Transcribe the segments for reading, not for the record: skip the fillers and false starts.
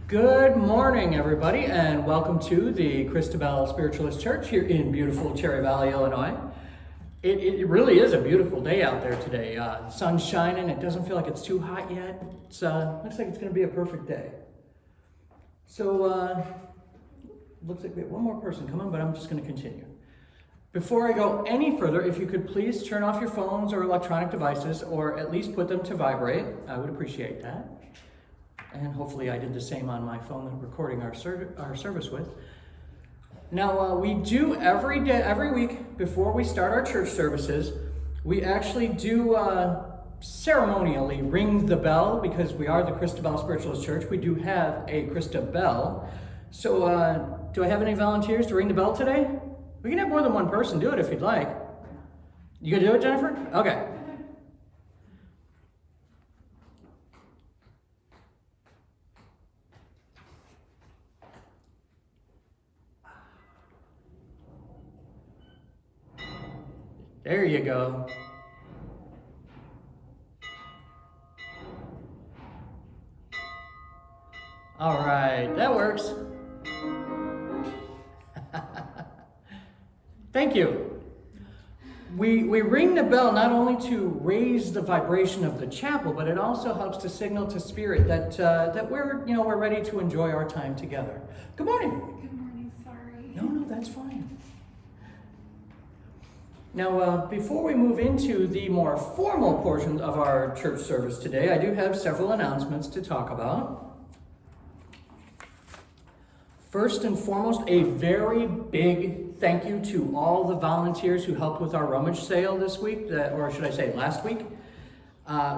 Good morning, everybody, and welcome to the Christabelle Spiritualist Church here in beautiful Cherry Valley, Illinois. It really is a beautiful day out there today. The sun's shining. It doesn't feel like it's too hot yet. It looks like it's going to be a perfect day. So, looks like we have one more person coming, but I'm just going to continue. Before I go any further, if you could please turn off your phones or electronic devices, or at least put them to vibrate. I would appreciate that. And hopefully I did the same on my phone that I'm recording our service with. Now, we do every week before we start our church services, we actually do ceremonially ring the bell, because we are the Christabelle Spiritualist Church. We do have a Christabelle. So do I have any volunteers to ring the bell today? We can have more than one person do it if you'd like. You gonna do it, Jennifer? Okay. There you go. All right, that works. Thank you. We ring the bell not only to raise the vibration of the chapel, but it also helps to signal to Spirit that we're ready to enjoy our time together. Good morning. Good morning. Sorry. No, that's fine. Now, before we move into the more formal portion of our church service today, I do have several announcements to talk about. First and foremost, a very big thank you to all the volunteers who helped with our rummage sale this week, or should I say last week.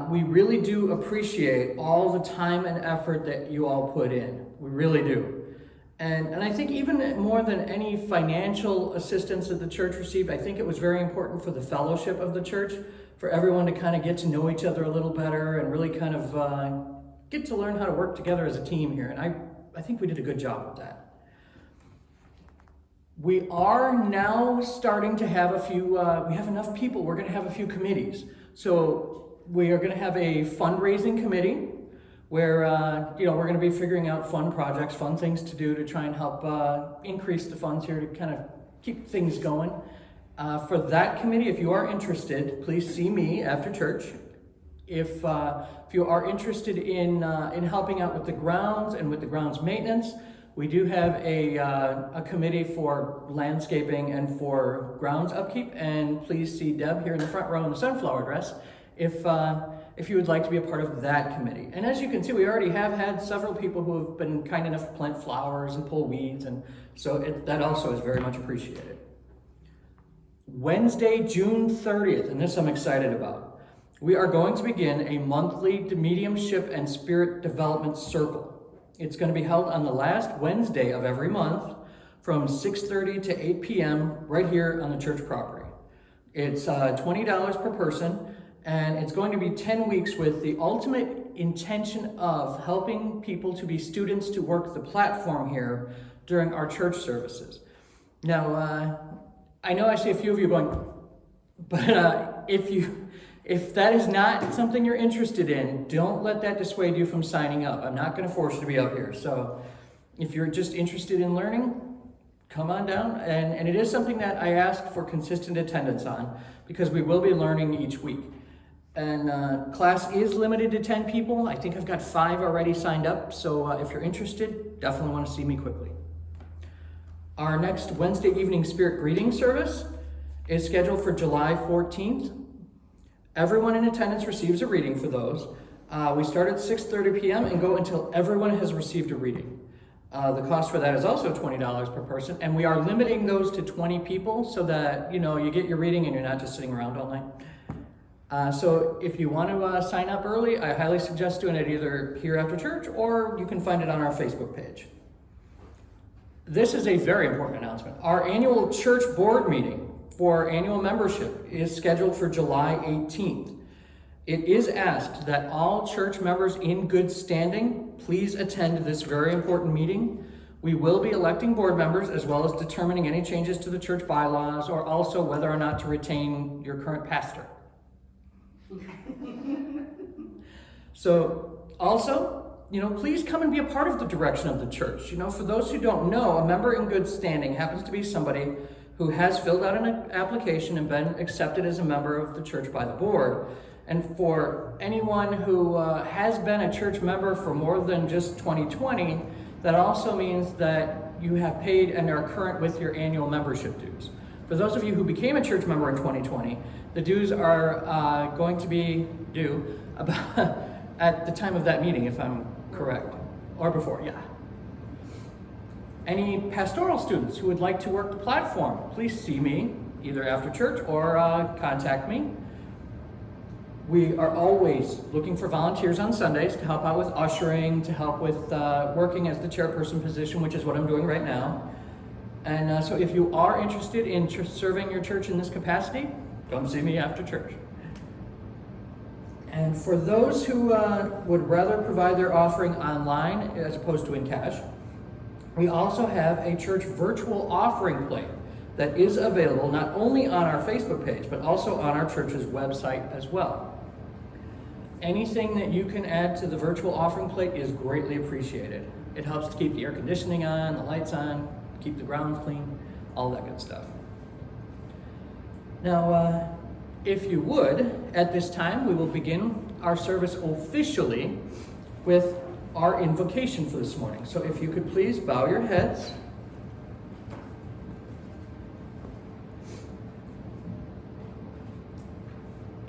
We really do appreciate all the time and effort that you all put in. We really do. And I think even more than any financial assistance that the church received, I think it was very important for the fellowship of the church, for everyone to kind of get to know each other a little better and really kind of get to learn how to work together as a team here. And I think we did a good job with that. We are now starting to have we have enough people, we're going to have a few committees. So we are going to have a fundraising committee, where we're going to be figuring out fun projects, fun things to do to try and help increase the funds here to kind of keep things going. For that committee, if you are interested, please see me after church. If you are interested in helping out with the grounds and with the grounds maintenance, we do have a committee for landscaping and for grounds upkeep. And please see Deb here in the front row in the sunflower dress if you would like to be a part of that committee. And as you can see, we already have had several people who have been kind enough to plant flowers and pull weeds, and so that also is very much appreciated. Wednesday, June 30th, and this I'm excited about, we are going to begin a monthly mediumship and spirit development circle. It's going to be held on the last Wednesday of every month from 6:30 to 8 p.m. right here on the church property. It's $20 per person. And it's going to be 10 weeks with the ultimate intention of helping people to be students to work the platform here during our church services. Now, I know I see a few of you going, but if that is not something you're interested in, don't let that dissuade you from signing up. I'm not going to force you to be up here. So if you're just interested in learning, come on down. And it is something that I ask for consistent attendance on, because we will be learning each week. And class is limited to 10 people. I think I've got 5 already signed up. So if you're interested, definitely want to see me quickly. Our next Wednesday evening spirit greeting service is scheduled for July 14th. Everyone in attendance receives a reading for those. We start at 6:30 p.m. and go until everyone has received a reading. The cost for that is also $20 per person. And we are limiting those to 20 people so that, you get your reading and you're not just sitting around all night. So if you want to sign up early, I highly suggest doing it either here after church, or you can find it on our Facebook page. This is a very important announcement. Our annual church board meeting for annual membership is scheduled for July 18th. It is asked that all church members in good standing please attend this very important meeting. We will be electing board members, as well as determining any changes to the church bylaws, or also whether or not to retain your current pastor. So also, please come and be a part of the direction of the church. For those who don't know, a member in good standing happens to be somebody who has filled out an application and been accepted as a member of the church by the board. And for anyone who has been a church member for more than just 2020, that also means that you have paid and are current with your annual membership dues. For those of you who became a church member in 2020, the dues are going to be due about at the time of that meeting, if I'm correct, or before, yeah. Any pastoral students who would like to work the platform, please see me either after church or contact me. We are always looking for volunteers on Sundays to help out with ushering, to help with working as the chairperson position, which is what I'm doing right now. And so if you are interested in serving your church in this capacity, come see me after church. And for those who would rather provide their offering online as opposed to in cash, we also have a church virtual offering plate that is available not only on our Facebook page, but also on our church's website as well. Anything that you can add to the virtual offering plate is greatly appreciated. It helps to keep the air conditioning on, the lights on, keep the grounds clean, all that good stuff. Now, if you would, at this time, we will begin our service officially with our invocation for this morning. So if you could please bow your heads.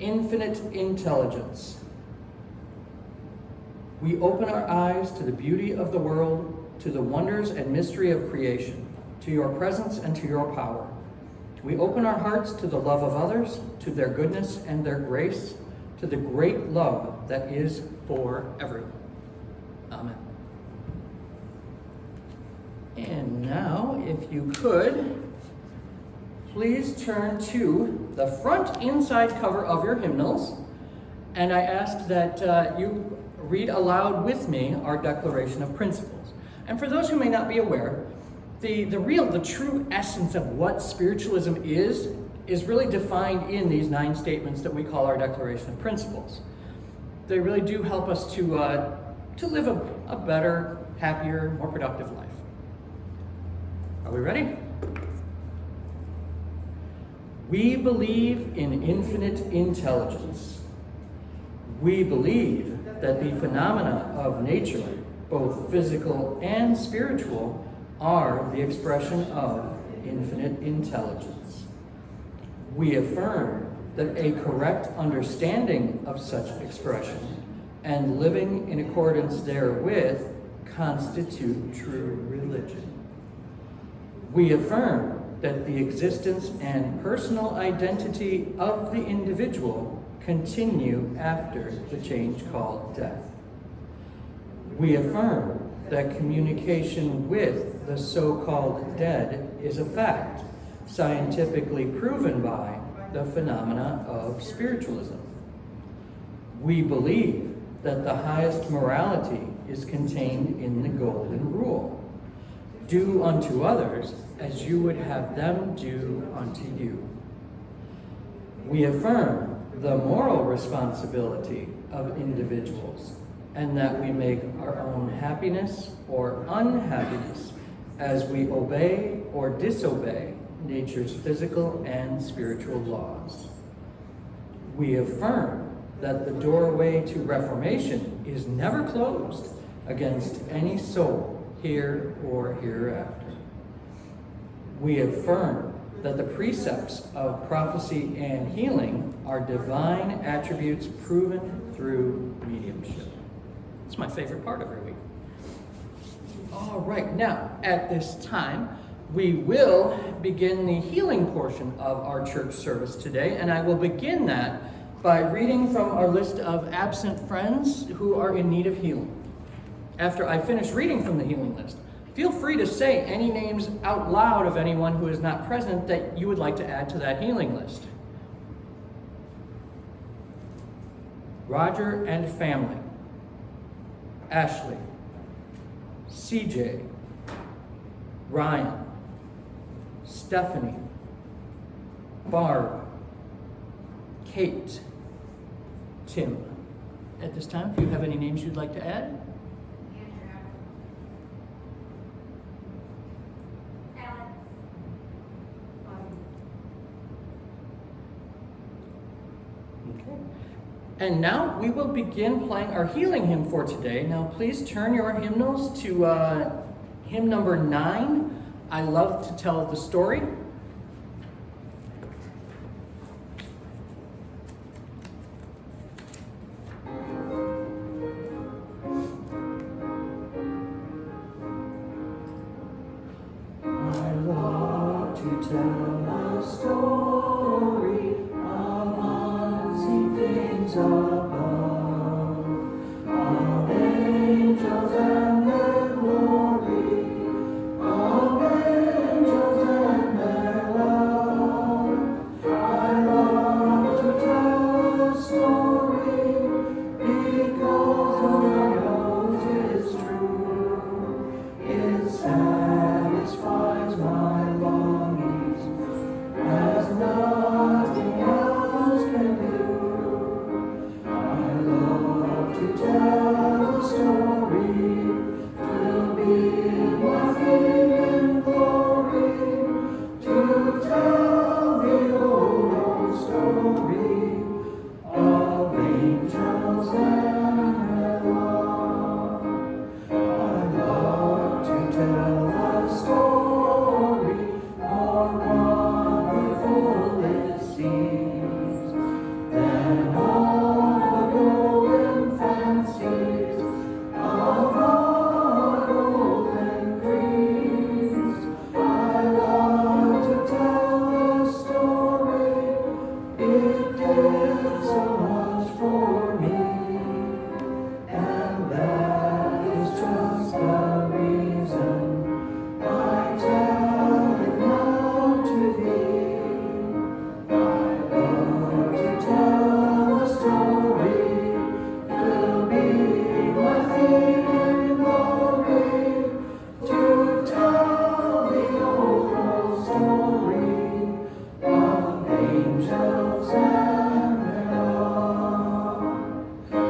Infinite intelligence. We open our eyes to the beauty of the world, to the wonders and mystery of creation, to your presence and to your power. We open our hearts to the love of others, to their goodness and their grace, to the great love that is for everyone. Amen. And now, if you could, please turn to the front inside cover of your hymnals, and I ask that you read aloud with me our Declaration of Principles. And for those who may not be aware, the true essence of what spiritualism is really defined in these 9 statements that we call our Declaration of Principles. They really do help us to live a better, happier, more productive life. Are we ready? We believe in infinite intelligence. We believe that the phenomena of nature, both physical and spiritual, are the expression of infinite intelligence. We affirm that a correct understanding of such expression and living in accordance therewith constitute true religion. We affirm that the existence and personal identity of the individual continue after the change called death. We affirm that communication with the so-called dead is a fact, scientifically proven by the phenomena of spiritualism. We believe that the highest morality is contained in the Golden Rule. Do unto others as you would have them do unto you. We affirm the moral responsibility of individuals, and that we make our own happiness or unhappiness as we obey or disobey nature's physical and spiritual laws. We affirm that the doorway to reformation is never closed against any soul here or hereafter. We affirm that the precepts of prophecy and healing are divine attributes proven through mediumship. It's my favorite part of every week. All right, now at this time, we will begin the healing portion of our church service today, and I will begin that by reading from our list of absent friends who are in need of healing. After I finish reading from the healing list, feel free to say any names out loud of anyone who is not present that you would like to add to that healing list. Roger and family. Ashley. CJ. Ryan. Stephanie. Barb. Kate. Tim. At this time, if you have any names you'd like to add. And now we will begin playing our healing hymn for today. Now please turn your hymnals to hymn number 9, I Love to Tell the Story. I love to tell a story of unseen things above, of angels and their glory, of angels and their love. I love to tell a story because I know 'tis true. It satisfies my longings as nothing else can do. I love to tell a story to be my theme in glory, to tell the old story of angels and their love. I love to tell a story more wonderful it seems than all the golden fancies of our golden dreams. I love to tell a story, it did so much for me, and that is just the reason I tell it now to thee. I love to tell a story, will be my theme in glory, to tell the old story of angels and their love. I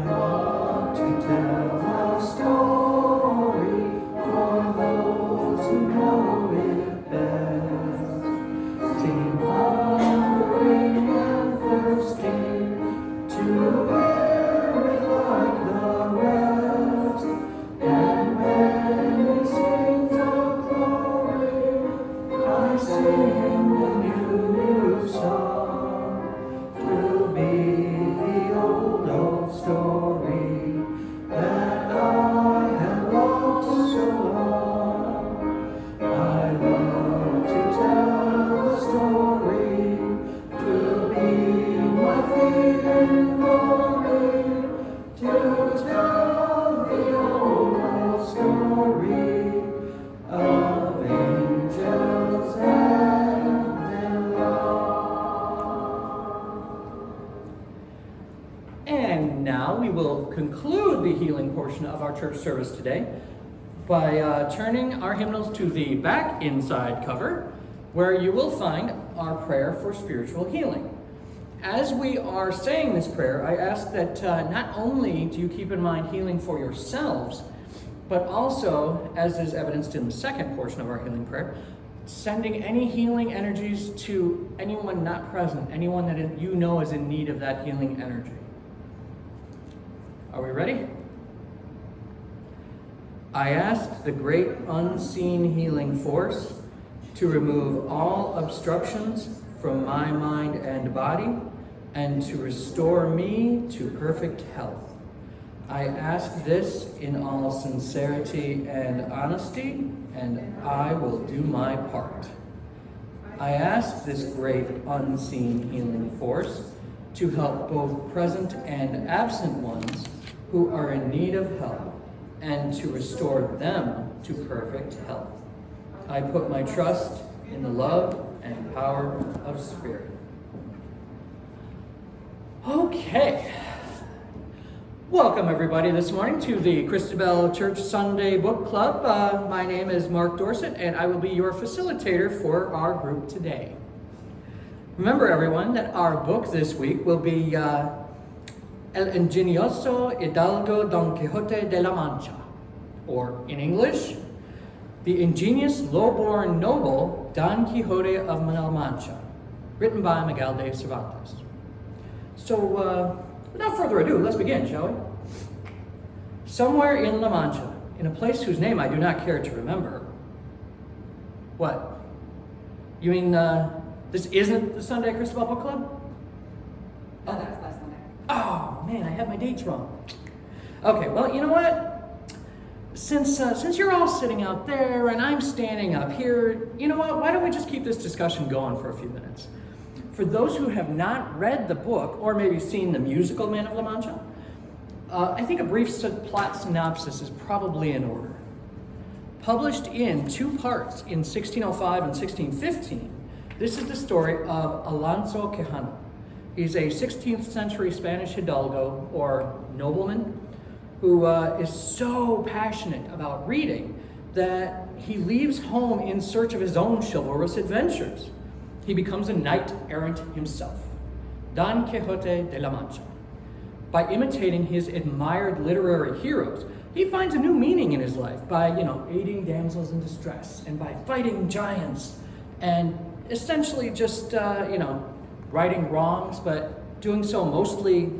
love to tell a story for those who know it best, seem hungering and thirsting to hear it like the rest. And when it sings of glory, I sing a new song. 'Twill be the old story that I have loved so long. I love to tell a story, 'twill be my theme in glory, to tell the old story of angels and their love. And now we will conclude the healing portion of our church service today by turning our hymnals to the back inside cover, where you will find our prayer for spiritual healing. As we are saying this prayer, I ask that not only do you keep in mind healing for yourselves, but also, as is evidenced in the second portion of our healing prayer, sending any healing energies to anyone not present, anyone that you know is in need of that healing energy. Are we ready? I ask the great unseen healing force to remove all obstructions from my mind and body and to restore me to perfect health. I ask this in all sincerity and honesty, and I will do my part. I ask this great unseen healing force to help both present and absent ones who are in need of help and to restore them to perfect health. I put my trust in the love and power of Spirit. Okay. Welcome everybody this morning to the Christabelle Church Sunday Book Club. My name is Mark Dorset and I will be your facilitator for our group today. Remember everyone that our book this week will be El Ingenioso Hidalgo Don Quixote de la Mancha, or in English, The Ingenious Low-Born Noble Don Quixote of La Mancha, written by Miguel de Cervantes. So, without further ado, let's begin, shall we? Somewhere in La Mancha, in a place whose name I do not care to remember. What? You mean, this isn't the Sunday Christabelle Book Club? Oh, that was last Sunday. Oh, man, I have my dates wrong. Okay, well, you know what? Since you're all sitting out there and I'm standing up here, you know what? Why don't we just keep this discussion going for a few minutes? For those who have not read the book or maybe seen the musical Man of La Mancha, I think a brief plot synopsis is probably in order. Published in 2 parts in 1605 and 1615, this is the story of Alonso Quijano. He's a 16th century Spanish hidalgo or nobleman who is so passionate about reading that he leaves home in search of his own chivalrous adventures. He becomes a knight-errant himself, Don Quixote de la Mancha. By imitating his admired literary heroes, he finds a new meaning in his life by, aiding damsels in distress and by fighting giants and essentially just, righting wrongs, but doing so mostly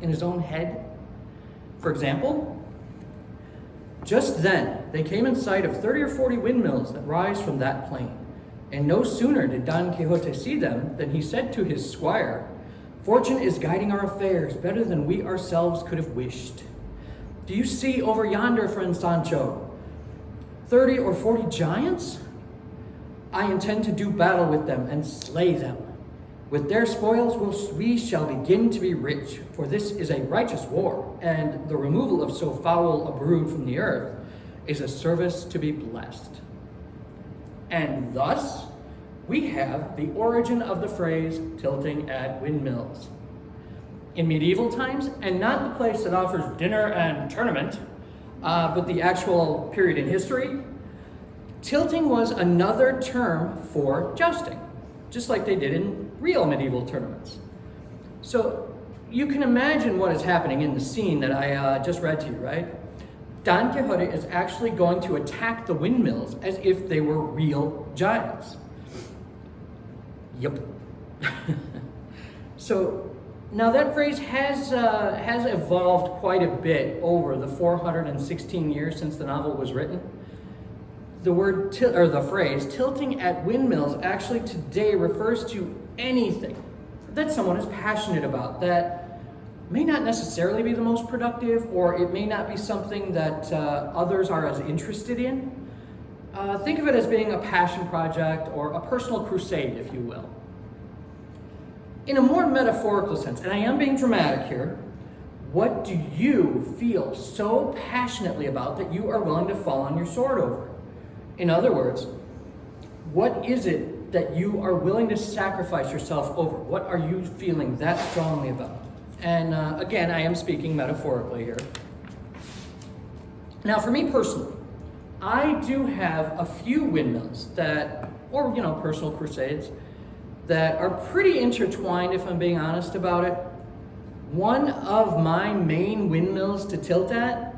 in his own head. For example, just then they came in sight of 30 or 40 windmills that rise from that plain. And no sooner did Don Quixote see them than he said to his squire, "Fortune is guiding our affairs better than we ourselves could have wished. Do you see over yonder, friend Sancho, 30 or 40 giants? I intend to do battle with them and slay them. With their spoils we shall begin to be rich, for this is a righteous war, and the removal of so foul a brood from the earth is a service to be blessed." And thus, we have the origin of the phrase tilting at windmills. In medieval times, and not the place that offers dinner and tournament, but the actual period in history, tilting was another term for jousting, just like they did in real medieval tournaments. So you can imagine what is happening in the scene that I just read to you, right? Don Quixote is actually going to attack the windmills as if they were real giants. Yep. So now that phrase has evolved quite a bit over the 416 years since the novel was written. The word the phrase tilting at windmills actually today refers to anything that someone is passionate about that may not necessarily be the most productive, or it may not be something that others are as interested in. Think of it as being a passion project or a personal crusade, if you will. In a more metaphorical sense, and I am being dramatic here, what do you feel so passionately about that you are willing to fall on your sword over? In other words, what is it that you are willing to sacrifice yourself over? What are you feeling that strongly about? And again, I am speaking metaphorically here. Now, for me personally, I do have a few windmills or personal crusades that are pretty intertwined, if I'm being honest about it. One of my main windmills to tilt at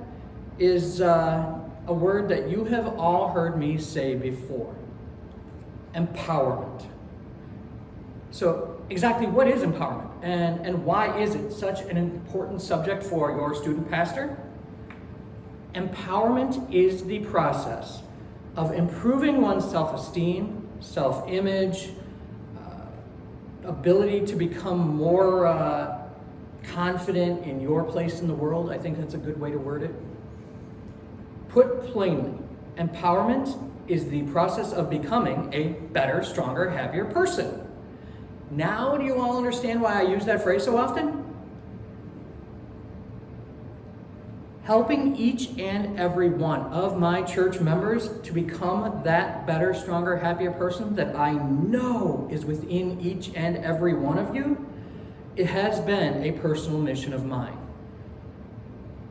is a word that you have all heard me say before: empowerment. So exactly what is empowerment, and why is it such an important subject for your student pastor? Empowerment is the process of improving one's self-esteem, self-image, ability to become more confident in your place in the world. I think that's a good way to word it. Put plainly, empowerment is the process of becoming a better, stronger, happier person. Now, do you all understand why I use that phrase so often? Helping each and every one of my church members to become that better, stronger, happier person that I know is within each and every one of you, it has been a personal mission of mine.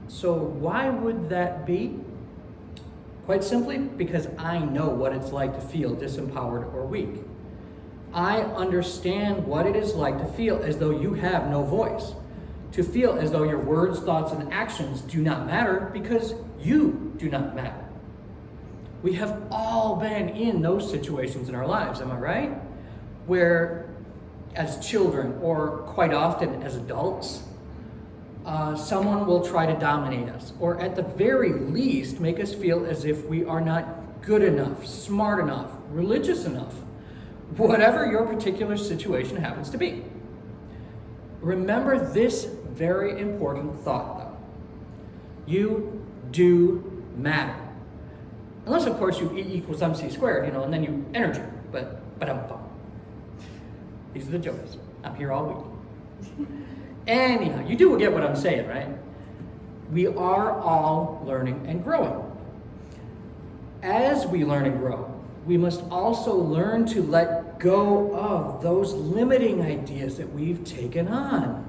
So why would that be? Quite simply, because I know what it's like to feel disempowered or weak. I understand what it is like to feel as though you have no voice, to feel as though your words, thoughts, and actions do not matter because you do not matter. We have all been in those situations in our lives, am I right? Where as children or quite often as adults, someone will try to dominate us, or at the very least make us feel as if we are not good enough, smart enough, religious enough, whatever your particular situation happens to be. Remember this very important thought, though. You do matter. Unless, of course, you E equals MC squared, and then you energy. But these are the jokes. I'm here all week. Anyhow, you do get what I'm saying, right? We are all learning and growing. As we learn and grow, we must also learn to let go of those limiting ideas that we've taken on.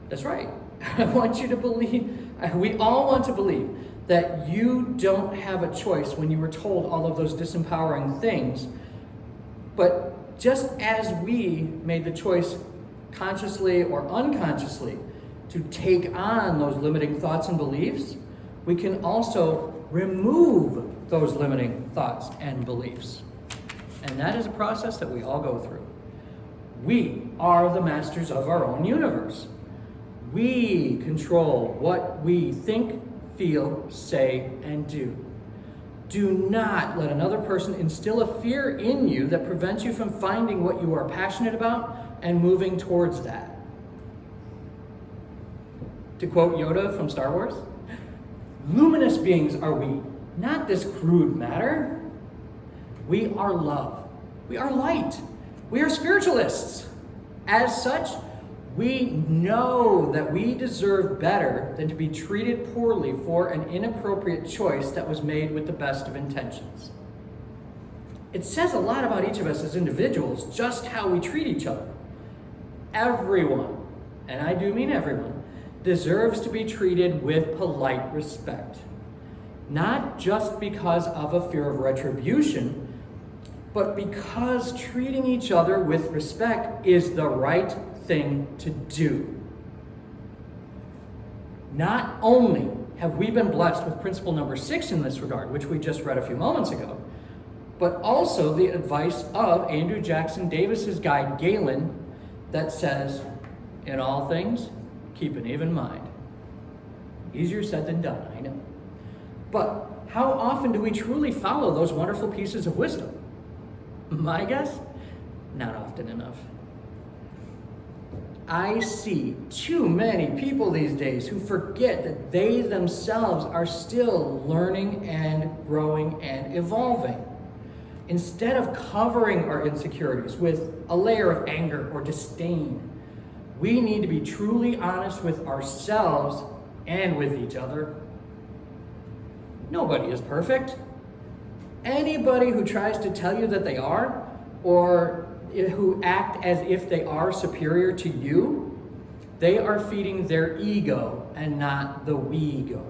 That's right. I want you to believe, we all want to believe that you don't have a choice when you were told all of those disempowering things. But just as we made the choice consciously or unconsciously to take on those limiting thoughts and beliefs, we can also remove those limiting thoughts and beliefs. And that is a process that we all go through. We are the masters of our own universe. We control what we think, feel, say, and do. Do not let another person instill a fear in you that prevents you from finding what you are passionate about and moving towards that. To quote Yoda from Star Wars, luminous beings are we, not this crude matter. We are love. We are light. We are spiritualists. As such, we know that we deserve better than to be treated poorly for an inappropriate choice that was made with the best of intentions. It says a lot about each of us as individuals, just how we treat each other. Everyone, and I do mean everyone, deserves to be treated with polite respect. Not just because of a fear of retribution, but because treating each other with respect is the right thing to do. Not only have we been blessed with principle number 6 in this regard, which we just read a few moments ago, but also the advice of Andrew Jackson Davis's guide Galen that says, in all things, keep an even mind. Easier said than done, I know. But how often do we truly follow those wonderful pieces of wisdom? My guess? Not often enough. I see too many people these days who forget that they themselves are still learning and growing and evolving. Instead of covering our insecurities with a layer of anger or disdain, we need to be truly honest with ourselves and with each other. Nobody is perfect. Anybody who tries to tell you that they are, or who act as if they are superior to you, they are feeding their ego and not the we-go.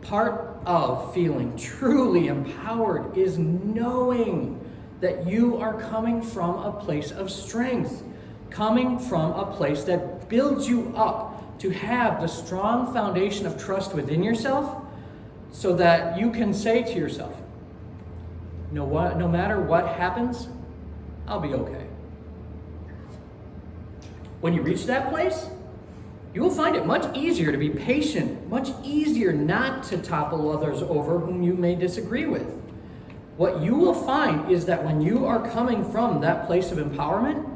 Part of feeling truly empowered is knowing that you are coming from a place of strength, coming from a place that builds you up to have the strong foundation of trust within yourself so that you can say to yourself, no matter what happens, I'll be okay. When you reach that place, you will find it much easier to be patient, much easier not to topple others over whom you may disagree with. What you will find is that when you are coming from that place of empowerment,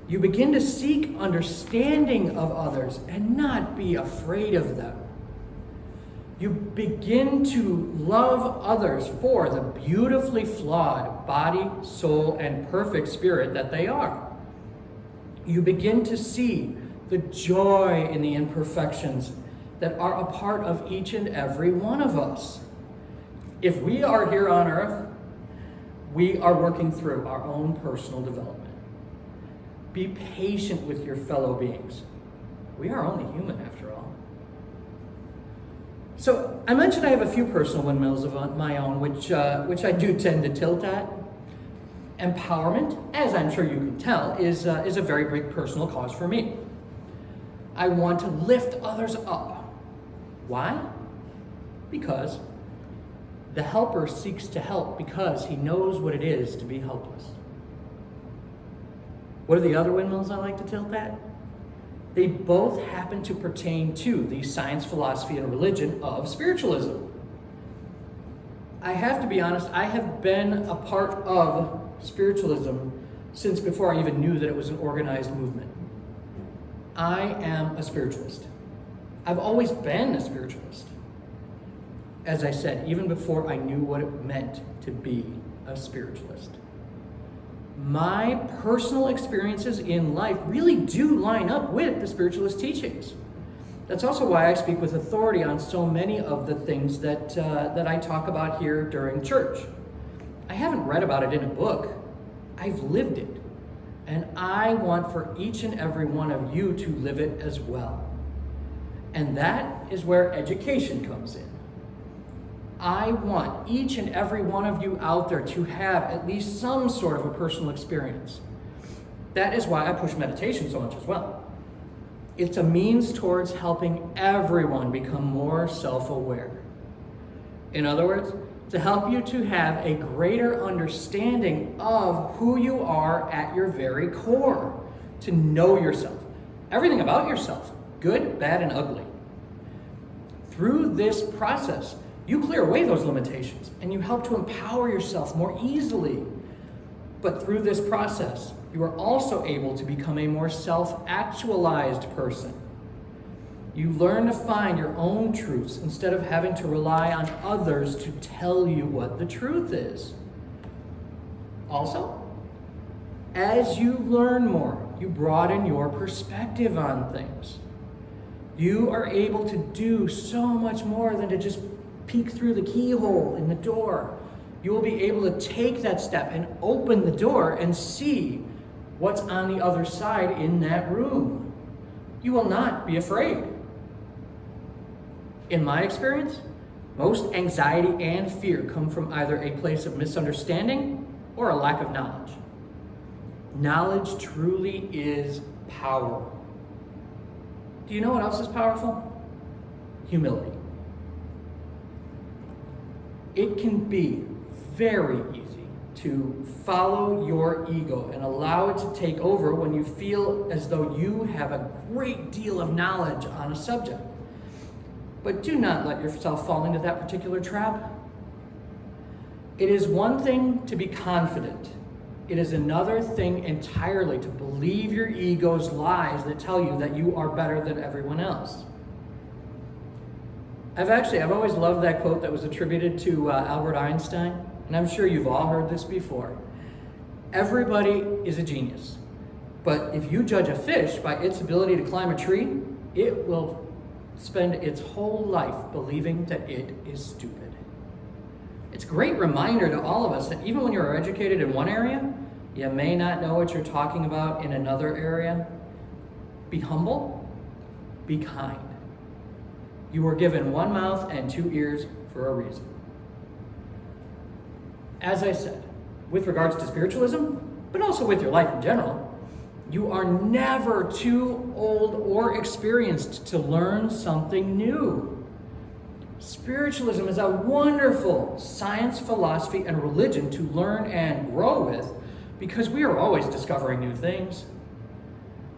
you begin to seek understanding of others and not be afraid of them. You begin to love others for the beautifully flawed body, soul, and perfect spirit that they are. You begin to see the joy in the imperfections that are a part of each and every one of us. If we are here on earth, we are working through our own personal development. Be patient with your fellow beings. We are only human after all. So I mentioned I have a few personal windmills of my own, which I do tend to tilt at. Empowerment, as I'm sure you can tell, is a very big personal cause for me. I want to lift others up. Why? Because the helper seeks to help because he knows what it is to be helpless. What are the other windmills I like to tilt at? They both happen to pertain to the science, philosophy, and religion of spiritualism. I have to be honest, I have been a part of spiritualism since before I even knew that it was an organized movement. I am a spiritualist. I've always been a spiritualist. As I said, even before I knew what it meant to be a spiritualist. My personal experiences in life really do line up with the spiritualist teachings. That's also why I speak with authority on so many of the things that I talk about here during church. I haven't read about it in a book. I've lived it. And I want for each and every one of you to live it as well. And that is where education comes in. I want each and every one of you out there to have at least some sort of a personal experience. That is why I push meditation so much as well. It's a means towards helping everyone become more self-aware. In other words, to help you to have a greater understanding of who you are at your very core, to know yourself, everything about yourself, good, bad, and ugly. Through this process, you clear away those limitations and you help to empower yourself more easily. But through this process, you are also able to become a more self-actualized person. You learn to find your own truths instead of having to rely on others to tell you what the truth is. Also, as you learn more, you broaden your perspective on things. You are able to do so much more than to just peek through the keyhole in the door. You will be able to take that step and open the door and see what's on the other side in that room. You will not be afraid. In my experience, most anxiety and fear come from either a place of misunderstanding or a lack of knowledge. Knowledge truly is power. Do you know what else is powerful? Humility. It can be very easy to follow your ego and allow it to take over when you feel as though you have a great deal of knowledge on a subject. But do not let yourself fall into that particular trap. It is one thing to be confident. It is another thing entirely to believe your ego's lies that tell you that you are better than everyone else. I've always loved that quote that was attributed to Albert Einstein, and I'm sure you've all heard this before. Everybody is a genius, but if you judge a fish by its ability to climb a tree, it will spend its whole life believing that it is stupid. It's a great reminder to all of us that even when you're educated in one area, you may not know what you're talking about in another area. Be humble, be kind. You were given one mouth and two ears for a reason. As I said, with regards to spiritualism, but also with your life in general, you are never too old or experienced to learn something new. Spiritualism is a wonderful science, philosophy, and religion to learn and grow with because we are always discovering new things,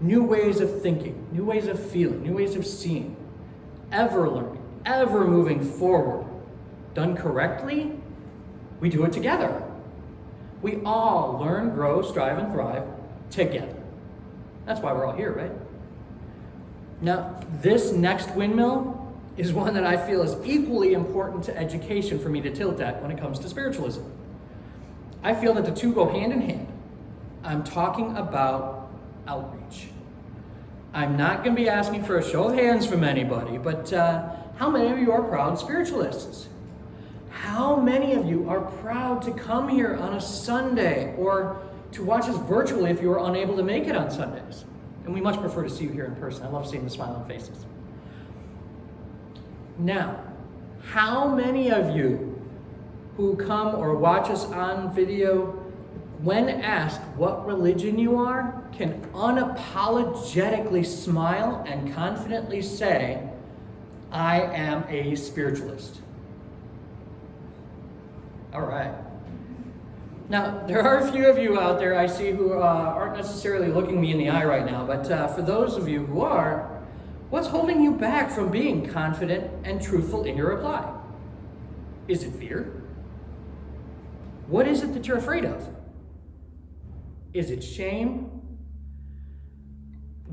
new ways of thinking, new ways of feeling, new ways of seeing, ever learning, ever moving forward. Done correctly, we do it together. We all learn, grow, strive, and thrive together. That's why we're all here, right? Now, this next windmill is one that I feel is equally important to education for me to tilt at when it comes to spiritualism. I feel that the two go hand in hand. I'm talking about outreach. I'm not going to be asking for a show of hands from anybody, but how many of you are proud spiritualists? How many of you are proud to come here on a Sunday or to watch us virtually if you are unable to make it on Sundays? And we much prefer to see you here in person. I love seeing the smiling faces. Now, how many of you who come or watch us on video, when asked what religion you are, can unapologetically smile and confidently say, I am a spiritualist? All right. Now, there are a few of you out there I see who aren't necessarily looking me in the eye right now, but for those of you who are, what's holding you back from being confident and truthful in your reply? Is it fear? What is it that you're afraid of? Is it shame?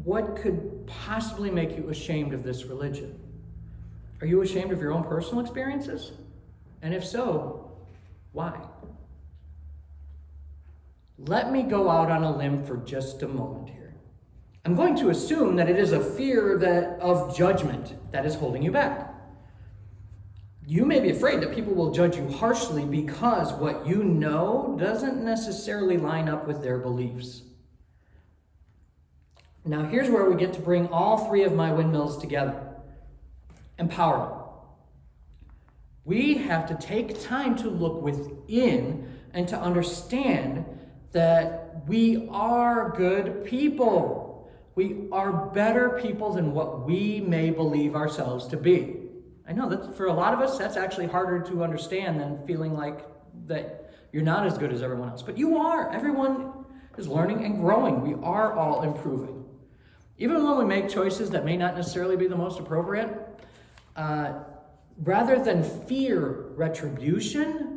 What could possibly make you ashamed of this religion? Are you ashamed of your own personal experiences? And if so, why? Let me go out on a limb for just a moment here. I'm going to assume that it is a fear of judgment that is holding you back. You may be afraid that people will judge you harshly because what you know doesn't necessarily line up with their beliefs. Now, here's where we get to bring all three of my windmills together. Empowerment. We have to take time to look within and to understand that we are good people. We are better people than what we may believe ourselves to be. I know that for a lot of us, that's actually harder to understand than feeling like that you're not as good as everyone else. But you are. Everyone is learning and growing. We are all improving. Even when we make choices that may not necessarily be the most appropriate, rather than fear retribution,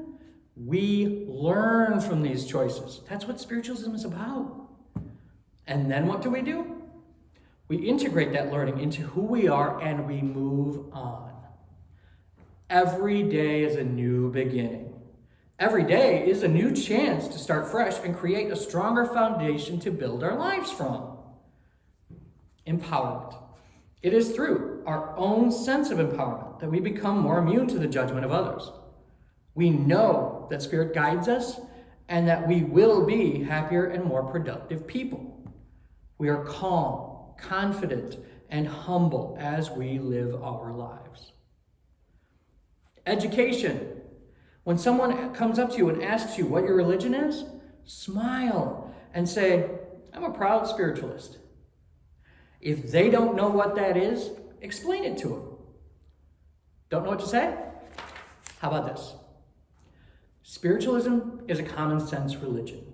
we learn from these choices. That's what spiritualism is about. And then what do? We integrate that learning into who we are and we move on. Every day is a new beginning. Every day is a new chance to start fresh and create a stronger foundation to build our lives from. Empowerment. It is through our own sense of empowerment that we become more immune to the judgment of others. We know that Spirit guides us and that we will be happier and more productive people. We are calm, confident, and humble as we live our lives. Education. When someone comes up to you and asks you what your religion is, smile and say, I'm a proud spiritualist. If they don't know what that is, explain it to them. Don't know what to say? How about this? Spiritualism is a common sense religion.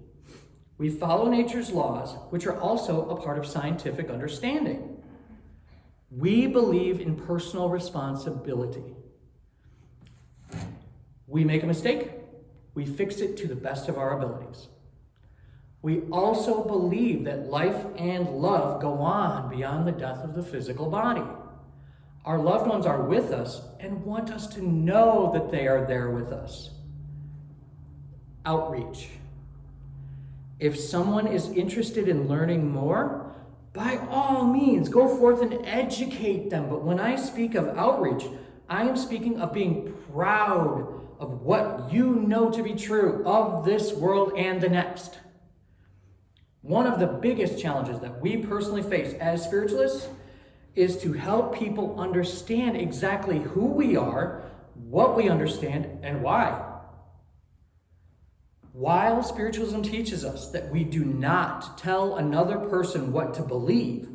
We follow nature's laws, which are also a part of scientific understanding. We believe in personal responsibility. We make a mistake, we fix it to the best of our abilities. We also believe that life and love go on beyond the death of the physical body. Our loved ones are with us and want us to know that they are there with us. Outreach. If someone is interested in learning more, by all means, go forth and educate them. But when I speak of outreach, I am speaking of being proud of what you know to be true of this world and the next. One of the biggest challenges that we personally face as spiritualists is to help people understand exactly who we are, what we understand, and why. While spiritualism teaches us that we do not tell another person what to believe,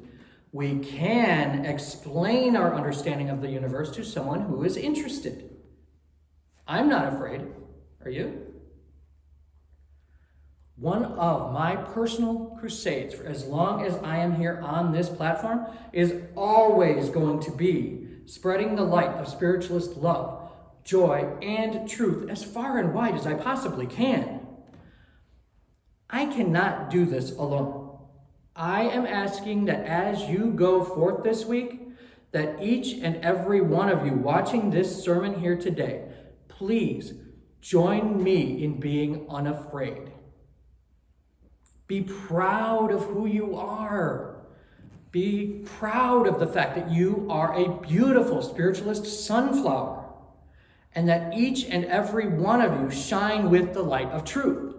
we can explain our understanding of the universe to someone who is interested. I'm not afraid. Are you? One of my personal crusades for as long as I am here on this platform is always going to be spreading the light of spiritualist love, joy, and truth as far and wide as I possibly can. I cannot do this alone. I am asking that as you go forth this week, that each and every one of you watching this sermon here today, please join me in being unafraid. Be proud of who you are. Be proud of the fact that you are a beautiful spiritualist sunflower, and that each and every one of you shine with the light of truth.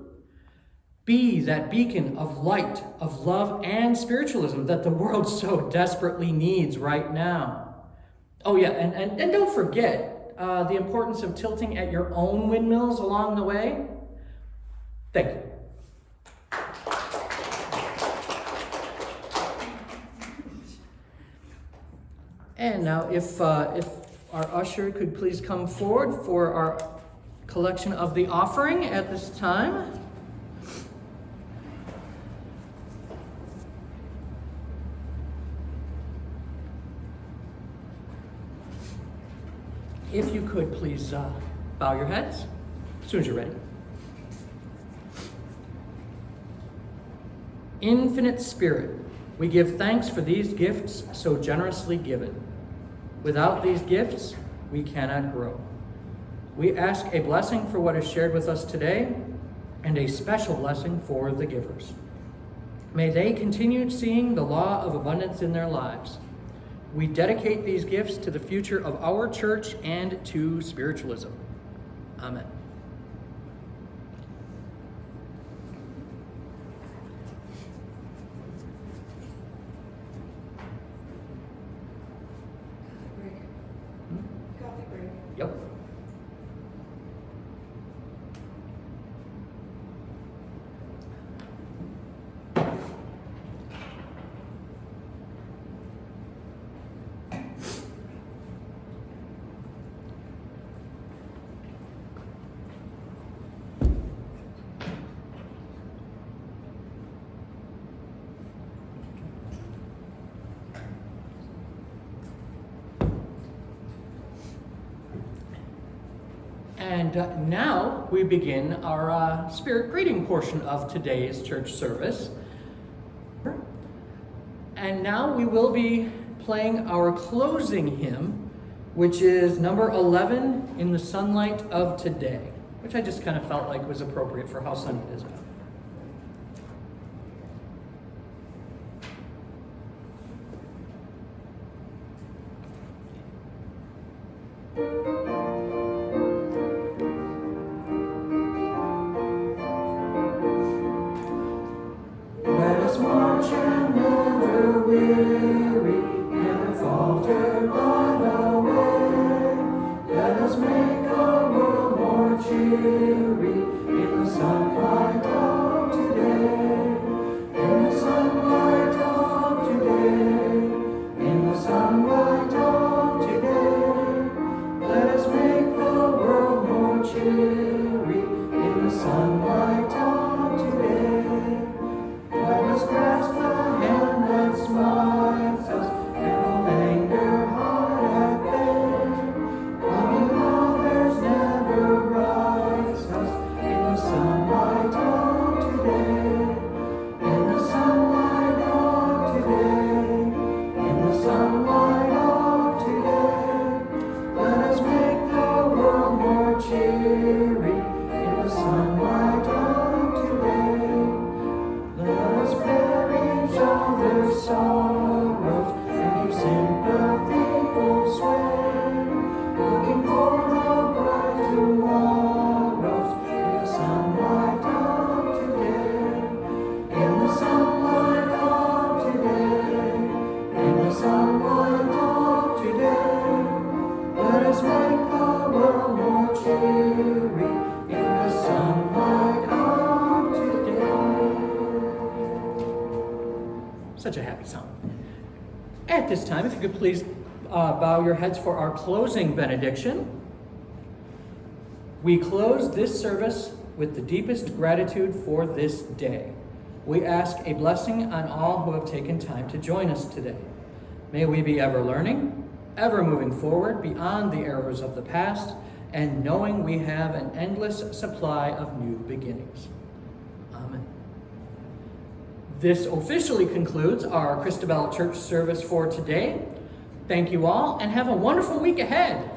Be that beacon of light, of love, and spiritualism that the world so desperately needs right now. Oh yeah, and don't forget the importance of tilting at your own windmills along the way. Thank you. And now if our usher could please come forward for our collection of the offering at this time. If you could please bow your heads as soon as you're ready. Infinite Spirit, we give thanks for these gifts so generously given. Without these gifts, we cannot grow. We ask a blessing for what is shared with us today and a special blessing for the givers. May they continue seeing the law of abundance in their lives. We dedicate these gifts to the future of our church and to spiritualism. Amen. Coffee break. Yep. And now we begin our spirit greeting portion of today's church service. And now we will be playing our closing hymn, which is number 11, In the Sunlight of Today, which I just kind of felt like was appropriate for how sunny it is out. Let us march and never weary, never falter by the way. Let us make our world more cheery in the sunlight of today. In the sunlight of today. In the sunlight of today. Let us make the world more cheery in the sunlight of today. Let us grasp the hand that smiles us and hold anger hard at bay. Loving others never rights us in the sunlight of today. In the sunlight of today. In the sunlight of today. Let us make the world more cheery in the sunlight of today. Let us bear each other's sorrows and give sympathy full sway, looking for the bright tomorrows in the sunlight of today. In the sunlight of today. In the sunlight of today. Let us make the world more cheery in the sunlight of today. Such a happy song. At this time, if you could please bow your heads for our closing benediction. We close this service with the deepest gratitude for this day. We ask a blessing on all who have taken time to join us today. May we be ever learning, ever moving forward beyond the errors of the past, and knowing we have an endless supply of new beginnings. Amen. This officially concludes our Christabelle Church service for today. Thank you all, and have a wonderful week ahead.